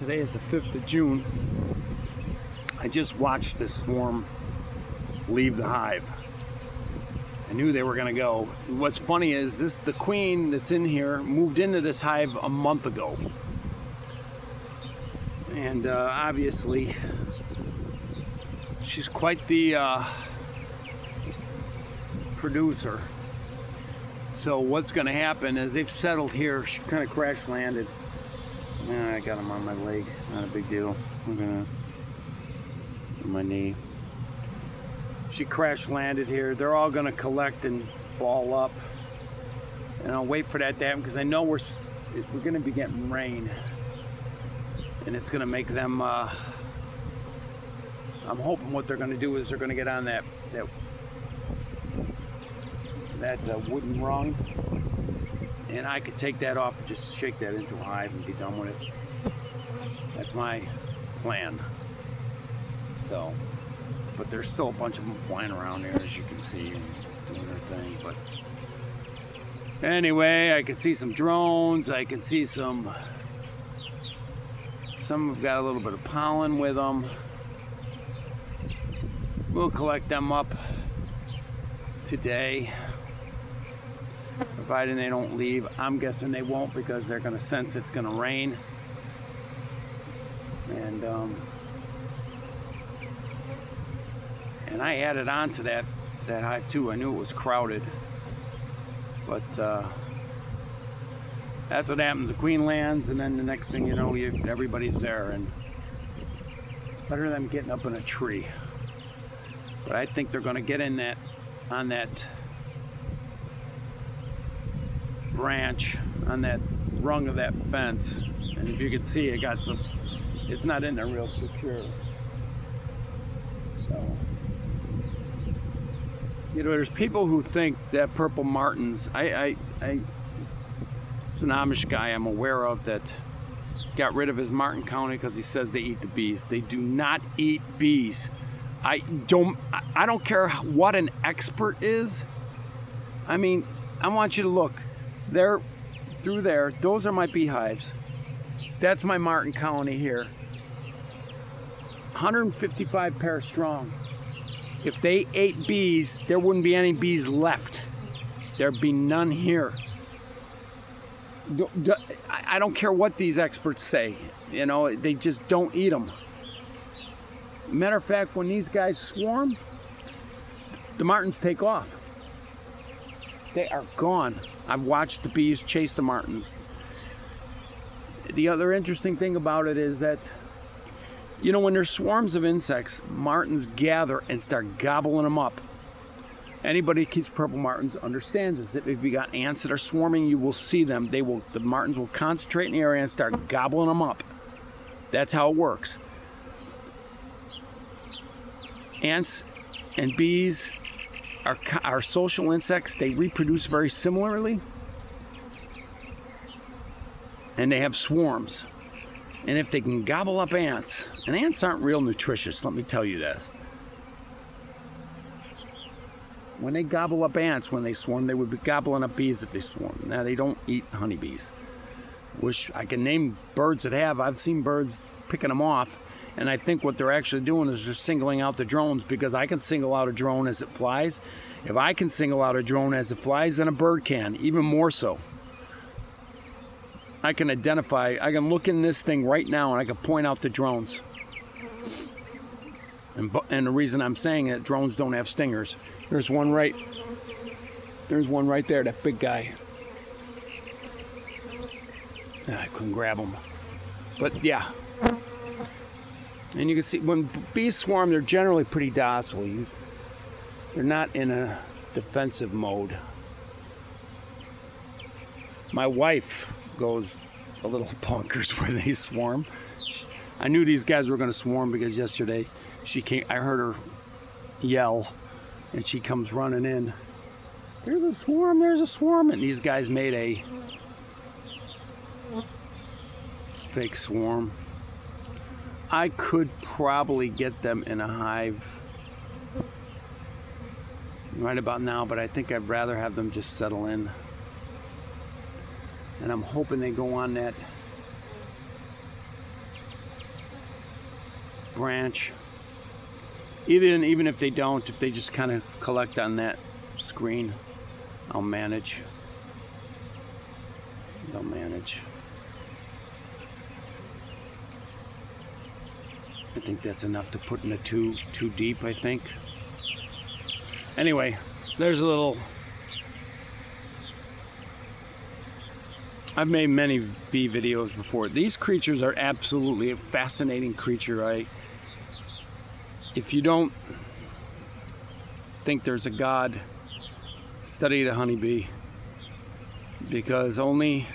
Today is the 5th of June. I just watched this swarm leave the hive. I knew they were going to go. What's funny is the queen that's in here moved into this hive a month ago. And obviously, she's quite the producer. So what's going to happen is they've settled here. She kind of crash landed. I got them on my leg, not a big deal. I'm gonna on my knee. She crash landed here. They're all gonna collect and ball up, and I'll wait for that to happen because I know we're gonna be getting rain, and it's gonna make them. I'm hoping what they're gonna do is they're gonna get on that wooden rung. And I could take that off and just shake that into a hive and be done with it. That's my plan. So, but there's still a bunch of them flying around there, as you can see, and doing their thing. But anyway, I can see some drones. I can see some have got a little bit of pollen with them. We'll collect them up today. Providing they don't leave. I'm guessing they won't because they're going to sense it's going to rain. And I added on to that hive too. I knew it was crowded. But that's what happens. The queen lands, and then the next thing you know, everybody's there. And it's better than getting up in a tree. But I think they're going to get in on that branch, on that rung of that fence. And if you can see, it's not in there real secure. So, there's people who think that purple martins, there's an Amish guy I'm aware of that got rid of his Martin County because he says they eat the bees. They do not eat bees. I don't care what an expert is. I mean, I want you to look. There, through there, those are my beehives. That's my Martin Colony here. 155 pair strong. If they ate bees, there wouldn't be any bees left. There'd be none here. I don't care what these experts say. They just don't eat them. Matter of fact, when these guys swarm, the martins take off. They are gone. I've watched the bees chase the martins. The other interesting thing about it is that, when there's swarms of insects, martins gather and start gobbling them up. Anybody who keeps purple martins understands this. If you got ants that are swarming, you will see them. The martins will concentrate in the area and start gobbling them up. That's how it works. Ants and bees are social insects. They reproduce very similarly, and they have swarms. And if they can gobble up ants, and ants aren't real nutritious, let me tell you this. When they gobble up ants, when they swarm, they would be gobbling up bees if they swarm. Now, they don't eat honeybees. Wish I can name birds that have. I've seen birds picking them off. And I think what they're actually doing is just singling out the drones, because I can single out a drone as it flies. If I can single out a drone as it flies, then a bird can, even more so. I can look in this thing right now and I can point out the drones. And the reason I'm saying that drones don't have stingers. There's one right there, that big guy. I couldn't grab him. But yeah. And you can see when bees swarm, they're generally pretty docile. They're not in a defensive mode. My wife goes a little bonkers when they swarm. I knew these guys were going to swarm because yesterday I heard her yell, and she comes running in. There's a swarm, and these guys made a fake swarm. I could probably get them in a hive right about now, but I think I'd rather have them just settle in. And I'm hoping they go on that branch. Even if they don't, if they just kind of collect on that screen, I'll manage. They'll manage. I think that's enough to put in a too deep, I think. Anyway, there's a little... I've made many bee videos before. These creatures are absolutely a fascinating creature. If you don't think there's a God, study the honeybee, because only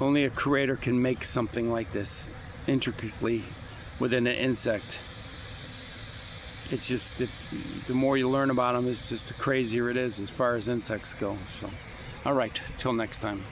a creator can make something like this intricately within an insect. It's just, the more you learn about them, it's just the crazier it is as far as insects go. So, all right, till next time.